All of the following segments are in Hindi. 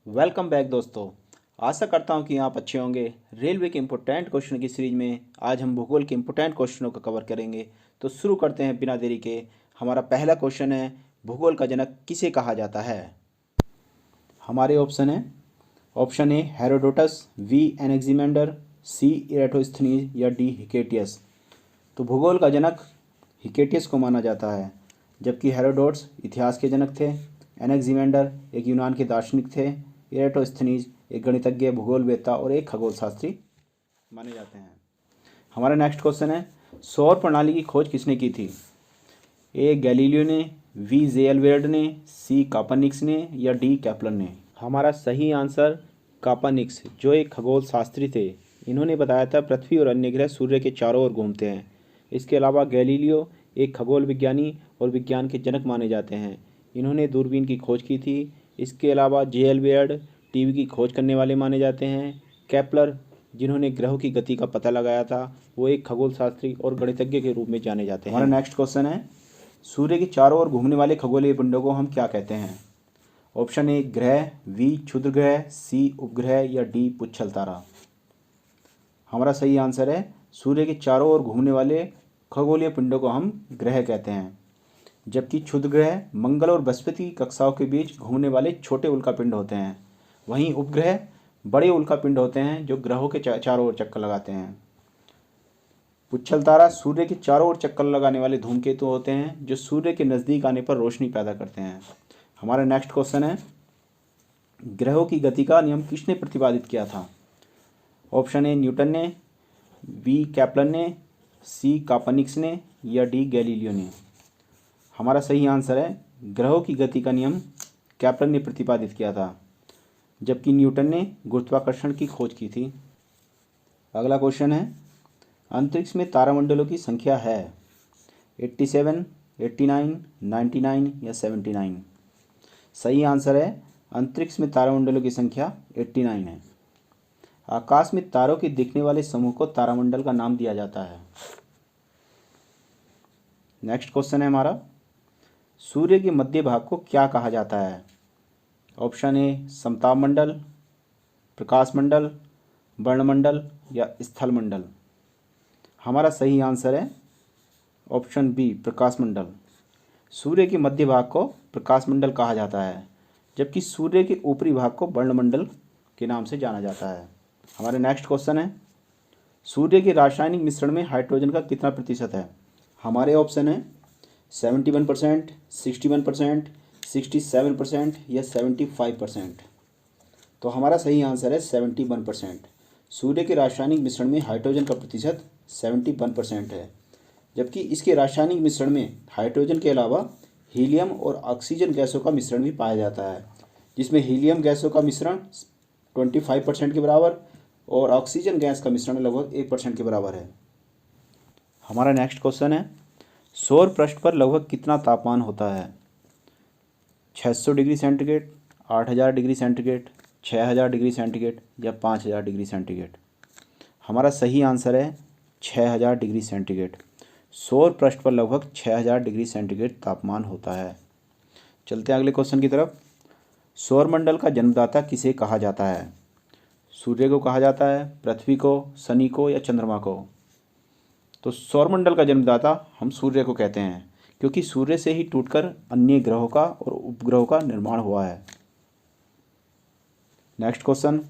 वेलकम बैक दोस्तों। आशा करता हूँ कि आप अच्छे होंगे। रेलवे के इम्पोर्टेंट क्वेश्चन की सीरीज में आज हम भूगोल के इम्पोर्टेंट क्वेश्चनों को कवर करेंगे। तो शुरू करते हैं बिना देरी के। हमारा पहला क्वेश्चन है, भूगोल का जनक किसे कहा जाता है? हमारे ऑप्शन है, ऑप्शन ए हेरोडोटस, बी एनेक्सिमेंडर, सी इराटोस्थनीज या डी हिकेटियस। तो भूगोल का जनक हिकेटियस को माना जाता है, जबकि हेरोडोट्स इतिहास के जनक थे, एनेक्सिमेंडर एक यूनान के दार्शनिक थे, इराटोस्थनीज एक गणितज्ञ, भूगोलवेत्ता और एक खगोलशास्त्री माने जाते हैं। हमारा नेक्स्ट क्वेश्चन है, सौर प्रणाली की खोज किसने की थी? ए गैलीलियो ने, वी जेएलवेर्ड ने, सी कापरनिक्स ने या डी कैप्लर ने। हमारा सही आंसर कापरनिक्स, जो एक खगोल शास्त्री थे। इन्होंने बताया था पृथ्वी और अन्य ग्रह सूर्य के चारों ओर घूमते हैं। इसके अलावा गैलीलियो एक खगोल विज्ञानी और विज्ञान के जनक माने जाते हैं। इन्होंने दूरबीन की खोज की थी। इसके अलावा जेएलवेर्ड टीवी की खोज करने वाले माने जाते हैं। केपलर, जिन्होंने ग्रहों की गति का पता लगाया था, वो एक खगोल शास्त्री और गणितज्ञ के रूप में जाने जाते हैं। हमारा नेक्स्ट क्वेश्चन है, सूर्य के चारों ओर घूमने वाले खगोलीय पिंडों को हम क्या कहते हैं? ऑप्शन ए ग्रह, बी क्षुद्र ग्रह, सी उपग्रह या डी पुच्छल तारा। हमारा सही आंसर है, सूर्य के चारों ओर घूमने वाले खगोलीय पिंडों को हम ग्रह कहते हैं, जबकि क्षुद्र ग्रह मंगल और बृहस्पति की कक्षाओं के बीच घूमने वाले छोटे उल्कापिंड होते हैं। वहीं उपग्रह बड़े उल्कापिंड होते हैं जो ग्रहों के चारों ओर चक्कर लगाते हैं। पुच्छल तारा सूर्य के चारों ओर चक्कर लगाने वाले धूमकेतु होते हैं जो सूर्य के नज़दीक आने पर रोशनी पैदा करते हैं। हमारा नेक्स्ट क्वेश्चन है, ग्रहों की गति का नियम किसने प्रतिपादित किया था? ऑप्शन ए न्यूटन ने, बी कैप्लर ने, सी कापरनिक्स ने या डी गैलीलियो ने। हमारा सही आंसर है, ग्रहों की गति का नियम कैप्लर ने प्रतिपादित किया था, जबकि न्यूटन ने गुरुत्वाकर्षण की खोज की थी। अगला क्वेश्चन है, अंतरिक्ष में तारामंडलों की संख्या है 87, 89, 99 या 79। सही आंसर है, अंतरिक्ष में तारामंडलों की संख्या 89 है। आकाश में तारों के दिखने वाले समूह को तारामंडल का नाम दिया जाता है। नेक्स्ट क्वेश्चन है हमारा, सूर्य के मध्य भाग को क्या कहा जाता है? ऑप्शन ए समताप मंडल, प्रकाश मंडल, वर्णमंडल या स्थल मंडल। हमारा सही आंसर है ऑप्शन बी प्रकाश मंडल। सूर्य के मध्य भाग को प्रकाश मंडल कहा जाता है, जबकि सूर्य के ऊपरी भाग को वर्णमंडल के नाम से जाना जाता है। हमारे नेक्स्ट क्वेश्चन है, सूर्य के रासायनिक मिश्रण में हाइड्रोजन का कितना प्रतिशत है? हमारे ऑप्शन है 71%, 61%, 67% या 75%। तो हमारा सही आंसर है 71%। सूर्य के रासायनिक मिश्रण में हाइड्रोजन का प्रतिशत 71% है, जबकि इसके रासायनिक मिश्रण में हाइड्रोजन के अलावा हीलियम और ऑक्सीजन गैसों का मिश्रण भी पाया जाता है, जिसमें हीलियम गैसों का मिश्रण 25% के बराबर और ऑक्सीजन गैस का मिश्रण लगभग 1% के बराबर है। हमारा नेक्स्ट क्वेश्चन है, सौर पृष्ठ पर लगभग कितना तापमान होता है? 600 degree centigrade, 8000 degree centigrade, 6000 degree centigrade या 5000 डिग्री सेंटीग्रेड। हमारा सही आंसर है 6000 डिग्री सेंटीग्रेड। सौर पृष्ठ पर लगभग 6000 डिग्री सेंटीग्रेड तापमान होता है। चलते हैं अगले क्वेश्चन की तरफ। सौरमंडल का जन्मदाता किसे कहा जाता है? सूर्य को कहा जाता है, पृथ्वी को, शनि को या चंद्रमा को? तो सौरमंडल का जन्मदाता हम सूर्य को कहते हैं, क्योंकि सूर्य से ही टूटकर अन्य ग्रहों का और उपग्रहों का निर्माण हुआ है। नेक्स्ट क्वेश्चन,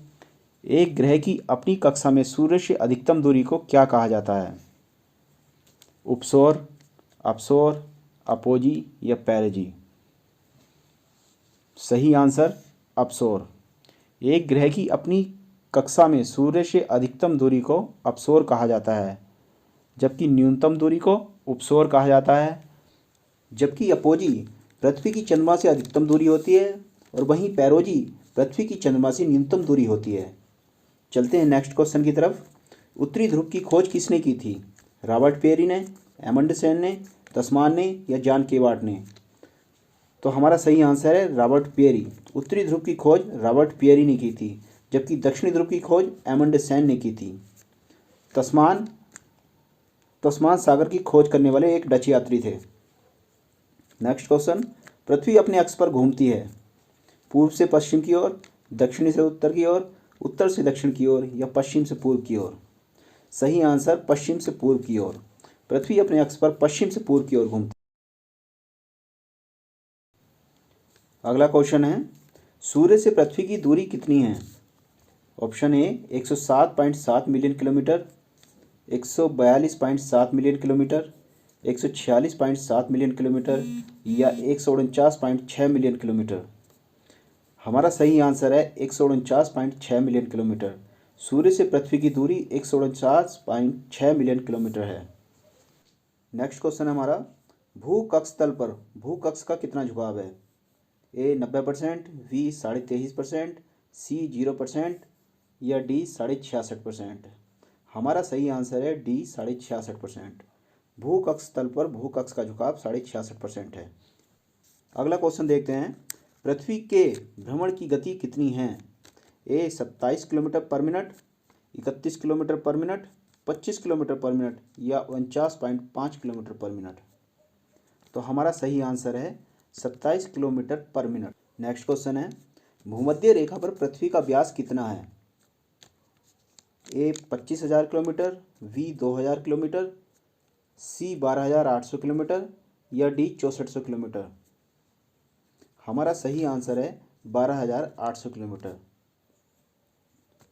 एक ग्रह की अपनी कक्षा में सूर्य से अधिकतम दूरी को क्या कहा जाता है? उपसौर, अपसौर, अपोजी या पेरिजी। सही आंसर अपसौर। एक ग्रह की अपनी कक्षा में सूर्य से अधिकतम दूरी को अपसौर कहा जाता है, जबकि न्यूनतम दूरी को उपसौर कहा जाता है। जबकि अपोजी पृथ्वी की चंद्रमा से अधिकतम दूरी होती है और वहीं पेरोजी पृथ्वी की चंद्रमा से न्यूनतम दूरी होती है। चलते हैं नेक्स्ट क्वेश्चन की तरफ। उत्तरी ध्रुव की खोज किसने की थी? रॉबर्ट पेरी ने, एमंडसेन ने, तस्मान ने या जॉन केवार्ड ने? तो हमारा सही आंसर है रॉबर्ट पेरी। उत्तरी ध्रुव की खोज रॉबर्ट पेरी ने की थी, जबकि दक्षिणी ध्रुव की खोज एमंडसेन ने की थी। तस्मान सागर की खोज करने वाले एक डच यात्री थे। नेक्स्ट क्वेश्चन, पृथ्वी अपने अक्ष पर घूमती है पूर्व से पश्चिम की ओर दक्षिणी से उत्तर की ओर, उत्तर से दक्षिण की ओर या पश्चिम से पूर्व की ओर? सही आंसर पश्चिम से पूर्व की ओर। पृथ्वी अपने अक्ष पर पश्चिम से पूर्व की ओर घूमती है। अगला क्वेश्चन है, सूर्य से पृथ्वी की दूरी कितनी है? Option A 107.7 million kilometre, 142.7 million kilometre, 146.7 million kilometre या 149.6 मिलियन किलोमीटर? हमारा सही आंसर है 149.6 मिलियन किलोमीटर। सूर्य से पृथ्वी की दूरी 149.6 मिलियन किलोमीटर है। नेक्स्ट क्वेश्चन है हमारा, भूकक्ष तल पर भूकक्ष का कितना झुकाव है? ए 90%, बी 23.5%, सी 0% या डी 66.5%? हमारा सही आंसर है डी 66.5%। भूकक्ष तल पर भूकक्ष का झुकाव 66.5% है। अगला क्वेश्चन देखते हैं, पृथ्वी के भ्रमण की गति कितनी है? ए 27 किलोमीटर पर मिनट, 31 किलोमीटर पर मिनट, 25 किलोमीटर पर मिनट या 49.5 किलोमीटर पर मिनट? तो हमारा सही आंसर है 27 किलोमीटर पर मिनट। नेक्स्ट क्वेश्चन है, भूमध्य रेखा पर पृथ्वी का व्यास कितना है? ए 25,000 किलोमीटर, बी 2,000 किलोमीटर, सी 12,800 किलोमीटर या डी 6400 किलोमीटर? हमारा सही आंसर है 12,800 किलोमीटर।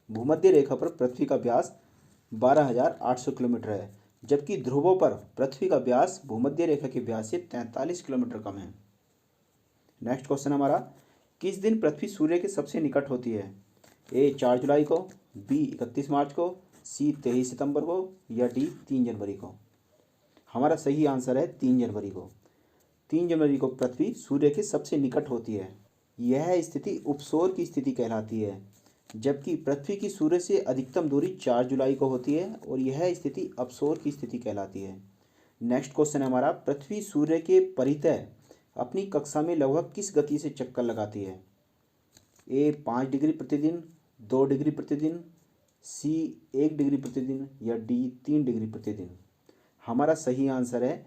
भूमध्य रेखा पर पृथ्वी का व्यास 12,800 किलोमीटर है, जबकि ध्रुवों पर पृथ्वी का व्यास भूमध्य रेखा के व्यास से 43 किलोमीटर कम है। नेक्स्ट क्वेश्चन हमारा, किस दिन पृथ्वी सूर्य के सबसे निकट होती है? ए 4 जुलाई को, बी 31 मार्च को, सी 23 सितंबर को या डी 3 जनवरी को? हमारा सही आंसर है 3 जनवरी को। 3 जनवरी को पृथ्वी सूर्य के सबसे निकट होती है। यह स्थिति उपसौर की स्थिति कहलाती है, जबकि पृथ्वी की सूर्य से अधिकतम दूरी 4 जुलाई को होती है और यह स्थिति अपसौर की स्थिति कहलाती है। नेक्स्ट क्वेश्चन है हमारा, पृथ्वी सूर्य के परितः अपनी कक्षा में लगभग किस गति से चक्कर लगाती है? ए 5 डिग्री प्रतिदिन, 2 डिग्री प्रतिदिन, सी 1 डिग्री प्रतिदिन या डी 3 डिग्री प्रतिदिन? हमारा सही आंसर है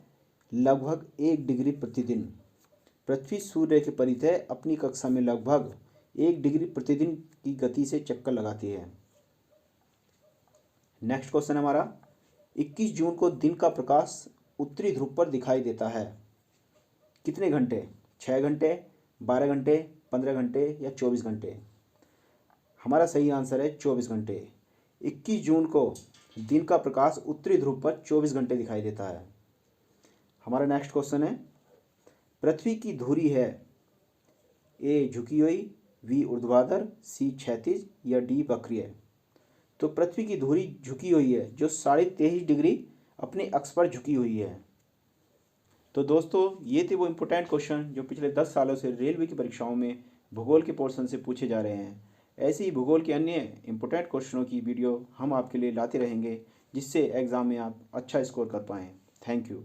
लगभग 1 डिग्री प्रतिदिन। पृथ्वी सूर्य के परितः अपनी कक्षा में लगभग 1 डिग्री प्रतिदिन की गति से चक्कर लगाती है। नेक्स्ट क्वेश्चन हमारा, 21 जून को दिन का प्रकाश उत्तरी ध्रुव पर दिखाई देता है। कितने घंटे? 6 घंटे, 12 घंटे, 15 घंटे या 24 घंटे? हमारा सही आंसर है 24 घंटे। 21 जून को दिन का प्रकाश उत्तरी ध्रुव पर 24 घंटे दिखाई देता है। हमारा नेक्स्ट क्वेश्चन है, पृथ्वी की धुरी है ए झुकी हुई, बी ऊर्ध्वाधर, सी क्षैतिज या डी वक्रीय? तो पृथ्वी की धुरी झुकी हुई है, जो 23.5 डिग्री अपने अक्ष पर झुकी हुई है। तो दोस्तों, ये थे वो इम्पोर्टेंट क्वेश्चन जो पिछले 10 सालों से रेलवे की परीक्षाओं में भूगोल के पोर्शन से पूछे जा रहे हैं। ऐसे ही भूगोल के अन्य इम्पोर्टेंट क्वेश्चनों की वीडियो हम आपके लिए लाते रहेंगे, जिससे एग्ज़ाम में आप अच्छा स्कोर कर पाएँ। Thank you.